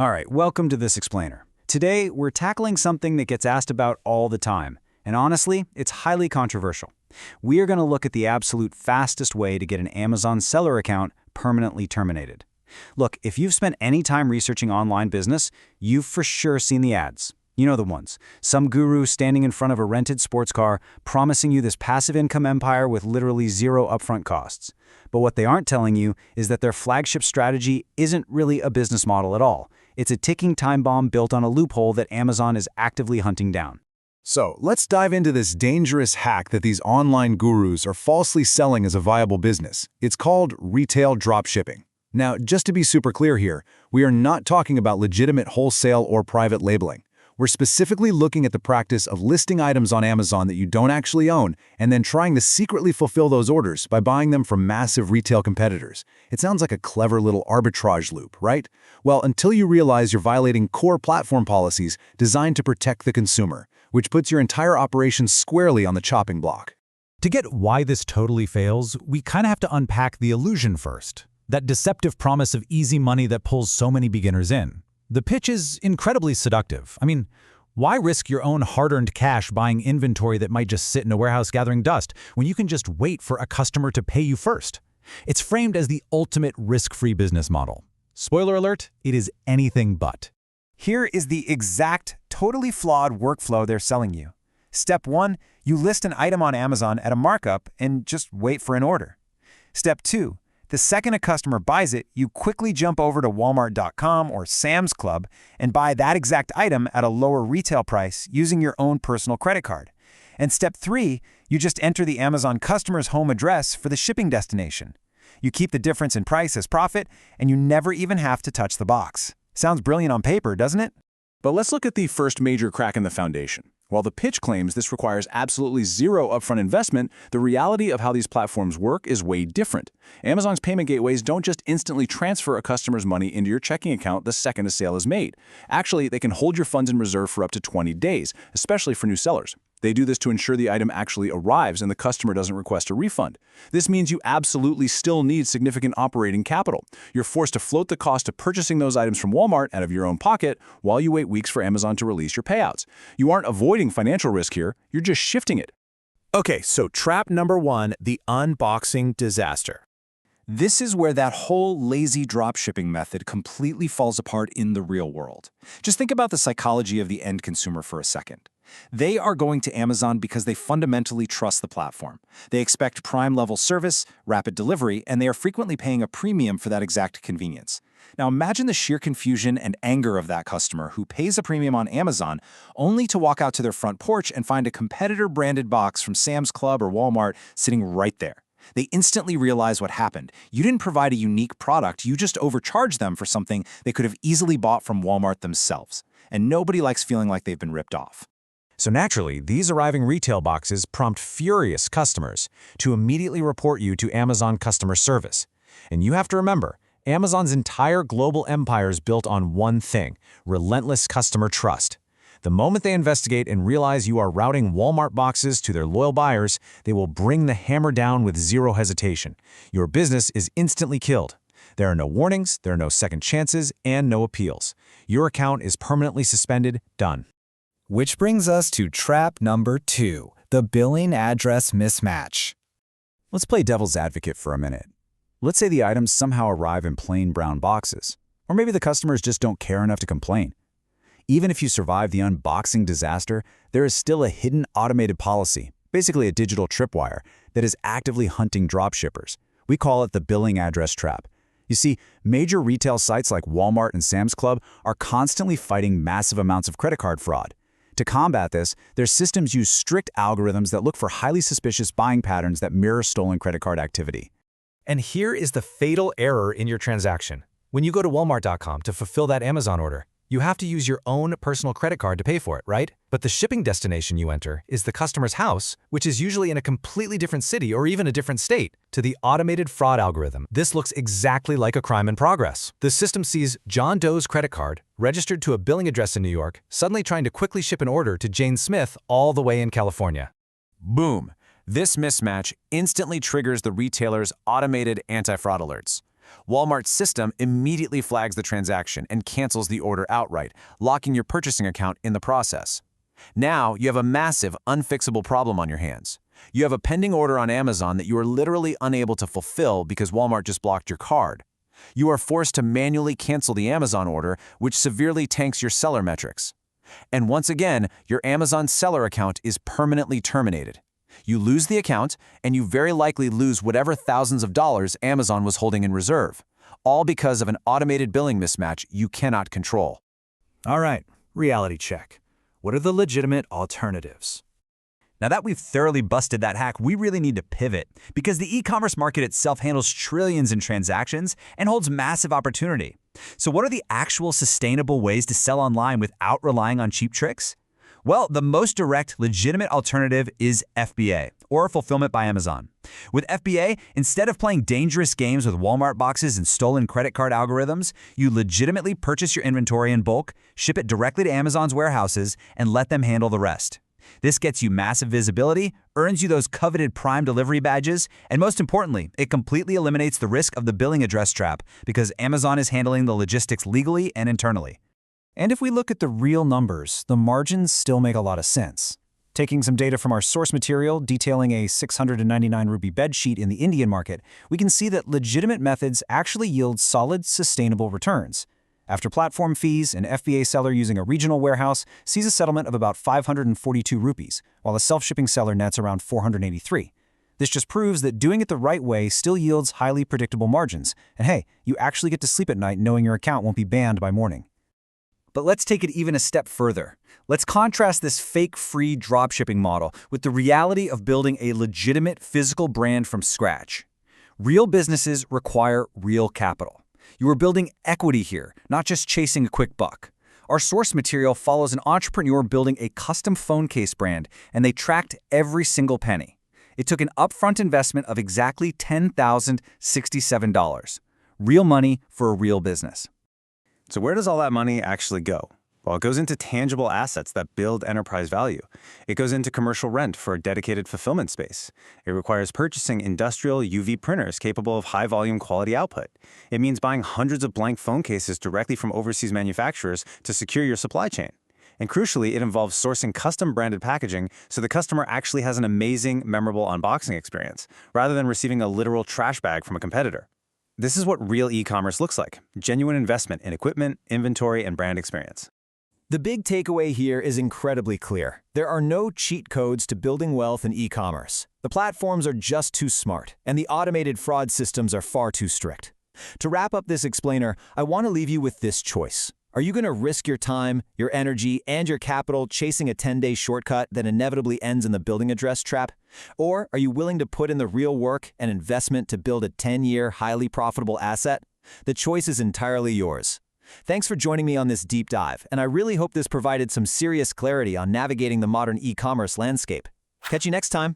All right, welcome to This Explainer. Today, we're tackling something that gets asked about all the time, and honestly, it's highly controversial. We are going to look at the absolute fastest way to get an Amazon seller account permanently terminated. Look, if you've spent any time researching online business, you've for sure seen the ads. You know the ones. Some guru standing in front of a rented sports car promising you this passive income empire with literally zero upfront costs. But what they aren't telling you is that their flagship strategy isn't really a business model at all. It's a ticking time bomb built on a loophole that Amazon is actively hunting down. So, let's dive into this dangerous hack that these online gurus are falsely selling as a viable business. It's called retail dropshipping. Now, just to be super clear here, we are not talking about legitimate wholesale or private labeling. We're specifically looking at the practice of listing items on Amazon that you don't actually own and then trying to secretly fulfill those orders by buying them from massive retail competitors. It sounds like a clever little arbitrage loop, right? Well, until you realize you're violating core platform policies designed to protect the consumer, which puts your entire operation squarely on the chopping block. To get why this totally fails, we kind of have to unpack the illusion first. That deceptive promise of easy money that pulls so many beginners in. The pitch is incredibly seductive. I mean, why risk your own hard-earned cash buying inventory that might just sit in a warehouse gathering dust when you can just wait for a customer to pay you first? It's framed as the ultimate risk-free business model. Spoiler alert, it is anything but. Here is the exact, totally flawed workflow they're selling you. Step 1, you list an item on Amazon at a markup and just wait for an order. Step 2, the second a customer buys it, you quickly jump over to Walmart.com or Sam's Club and buy that exact item at a lower retail price using your own personal credit card. And step 3, you just enter the Amazon customer's home address for the shipping destination. You keep the difference in price as profit, and you never even have to touch the box. Sounds brilliant on paper, doesn't it? But let's look at the first major crack in the foundation. While the pitch claims this requires absolutely zero upfront investment, the reality of how these platforms work is way different. Amazon's payment gateways don't just instantly transfer a customer's money into your checking account the second a sale is made. Actually, they can hold your funds in reserve for up to 20 days, especially for new sellers. They do this to ensure the item actually arrives and the customer doesn't request a refund. This means you absolutely still need significant operating capital. You're forced to float the cost of purchasing those items from Walmart out of your own pocket while you wait weeks for Amazon to release your payouts. You aren't avoiding financial risk here, you're just shifting it. Okay, so trap number 1, the unboxing disaster. This is where that whole lazy dropshipping method completely falls apart in the real world. Just think about the psychology of the end consumer for a second. They are going to Amazon because they fundamentally trust the platform. They expect Prime-level service, rapid delivery, and they are frequently paying a premium for that exact convenience. Now imagine the sheer confusion and anger of that customer who pays a premium on Amazon only to walk out to their front porch and find a competitor-branded box from Sam's Club or Walmart sitting right there. They instantly realize what happened. You didn't provide a unique product, you just overcharged them for something they could have easily bought from Walmart themselves. And nobody likes feeling like they've been ripped off. So naturally, these arriving retail boxes prompt furious customers to immediately report you to Amazon customer service. And you have to remember, Amazon's entire global empire is built on one thing: relentless customer trust. The moment they investigate and realize you are routing Walmart boxes to their loyal buyers, they will bring the hammer down with zero hesitation. Your business is instantly killed. There are no warnings, there are no second chances, and no appeals. Your account is permanently suspended, done. Which brings us to trap number 2, the billing address mismatch. Let's play devil's advocate for a minute. Let's say the items somehow arrive in plain brown boxes, or maybe the customers just don't care enough to complain. Even if you survive the unboxing disaster, there is still a hidden automated policy, basically a digital tripwire, that is actively hunting dropshippers. We call it the billing address trap. You see, major retail sites like Walmart and Sam's Club are constantly fighting massive amounts of credit card fraud. To combat this, their systems use strict algorithms that look for highly suspicious buying patterns that mirror stolen credit card activity. And here is the fatal error in your transaction. When you go to Walmart.com to fulfill that Amazon order, you have to use your own personal credit card to pay for it, right? But the shipping destination you enter is the customer's house, which is usually in a completely different city or even a different state. To the automated fraud algorithm, this looks exactly like a crime in progress. The system sees John Doe's credit card, registered to a billing address in New York, suddenly trying to quickly ship an order to Jane Smith all the way in California. Boom! This mismatch instantly triggers the retailer's automated anti-fraud alerts. Walmart's system immediately flags the transaction and cancels the order outright, locking your purchasing account in the process. Now, you have a massive, unfixable problem on your hands. You have a pending order on Amazon that you are literally unable to fulfill because Walmart just blocked your card. You are forced to manually cancel the Amazon order, which severely tanks your seller metrics. And once again, your Amazon seller account is permanently terminated. You lose the account, and you very likely lose whatever thousands of dollars Amazon was holding in reserve, all because of an automated billing mismatch you cannot control. All right, reality check. What are the legitimate alternatives? Now that we've thoroughly busted that hack, we really need to pivot because the e-commerce market itself handles trillions in transactions and holds massive opportunity. So what are the actual sustainable ways to sell online without relying on cheap tricks? Well, the most direct, legitimate alternative is FBA, or Fulfillment by Amazon. With FBA, instead of playing dangerous games with Walmart boxes and stolen credit card algorithms, you legitimately purchase your inventory in bulk, ship it directly to Amazon's warehouses, and let them handle the rest. This gets you massive visibility, earns you those coveted Prime delivery badges, and most importantly, it completely eliminates the risk of the billing address trap because Amazon is handling the logistics legally and internally. And if we look at the real numbers, the margins still make a lot of sense. Taking some data from our source material detailing a 699 rupee bedsheet in the Indian market, we can see that legitimate methods actually yield solid, sustainable returns. After platform fees, an FBA seller using a regional warehouse sees a settlement of about 542 rupees, while a self-shipping seller nets around 483. This just proves that doing it the right way still yields highly predictable margins. And hey, you actually get to sleep at night knowing your account won't be banned by morning. But let's take it even a step further. Let's contrast this fake-free dropshipping model with the reality of building a legitimate physical brand from scratch. Real businesses require real capital. You are building equity here, not just chasing a quick buck. Our source material follows an entrepreneur building a custom phone case brand, and they tracked every single penny. It took an upfront investment of exactly $10,067. Real money for a real business. So where does all that money actually go? Well, it goes into tangible assets that build enterprise value. It goes into commercial rent for a dedicated fulfillment space. It requires purchasing industrial UV printers capable of high-volume quality output. It means buying hundreds of blank phone cases directly from overseas manufacturers to secure your supply chain. And crucially, it involves sourcing custom-branded packaging so the customer actually has an amazing, memorable unboxing experience, rather than receiving a literal trash bag from a competitor. This is what real e-commerce looks like: genuine investment in equipment, inventory, and brand experience. The big takeaway here is incredibly clear. There are no cheat codes to building wealth in e-commerce. The platforms are just too smart, and the automated fraud systems are far too strict. To wrap up this explainer, I want to leave you with this choice. Are you going to risk your time, your energy, and your capital chasing a 10-day shortcut that inevitably ends in the building address trap? Or are you willing to put in the real work and investment to build a 10-year, highly profitable asset? The choice is entirely yours. Thanks for joining me on this deep dive, and I really hope this provided some serious clarity on navigating the modern e-commerce landscape. Catch you next time.